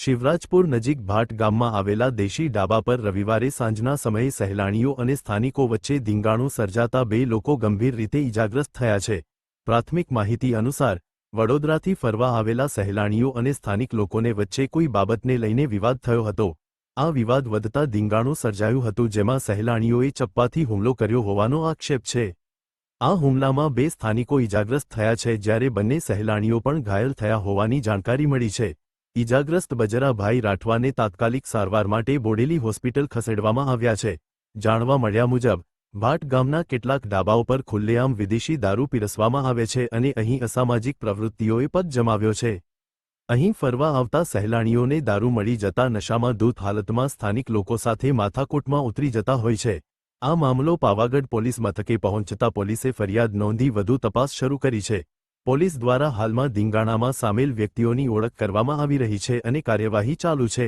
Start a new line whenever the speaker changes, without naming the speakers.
શિવરાજપુર નજીક ભાટ ગામમાં આવેલા દેશી ડાબા પર રવિવારે સાંજના સમયે સહેલાણીઓ અને સ્થાનિકો વચ્ચે ધીંગાણું સર્જાતા બે લોકો ગંભીર રીતે ઇજાગ્રસ્ત થયા છે। પ્રાથમિક માહિતી અનુસાર વડોદરાથી ફરવા આવેલા સહેલાણીઓ અને સ્થાનિક લોકોને વચ્ચે કોઈ બાબતને લઈને વિવાદ થયો હતો। આ વિવાદ વધતા ધીંગાણું સર્જાયું હતું, જેમાં સહેલાણીઓએ ચપ્પાથી હુમલો કર્યો હોવાનો આક્ષેપ છે। આ હુમલામાં બે સ્થાનિકો ઇજાગ્રસ્ત થયા છે, જ્યારે બંને સહેલાણીઓ પણ ઘાયલ થયા હોવાની જાણકારી મળી છે। ઇજાગ્રસ્ત બજરાભાઈ રાઠવાને તાત્કાલિક સારવાર માટે બોડેલી હોસ્પિટલ ખસેડવામાં આવ્યા છે। જાણવા મળ્યા મુજબ ભાટ ગામના કેટલાક ડાબાઓ પર ખુલ્લેઆમ વિદેશી દારૂ પીરસવામાં આવે છે અને અહીં અસામાજિક પ્રવૃત્તિઓએ પગ જમાવ્યો છે। અહીં ફરવા આવતા સહેલાણીઓને દારૂ મળી જતા નશામાં ધૂત હાલતમાં સ્થાનિક લોકો સાથે માથાકૂટમાં ઉતરી જતા હોય છે। આ મામલો પાવાગઢ પોલીસ મથકે પહોંચતા પોલીસે ફરિયાદ નોંધી વધુ તપાસ શરૂ કરી છે। પોલીસ દ્વારા હાલમાં ધીંગાણામાં સામેલ વ્યક્તિઓની ઓળખ કરવામાં આવી રહી છે અને કાર્યવાહી ચાલુ છે।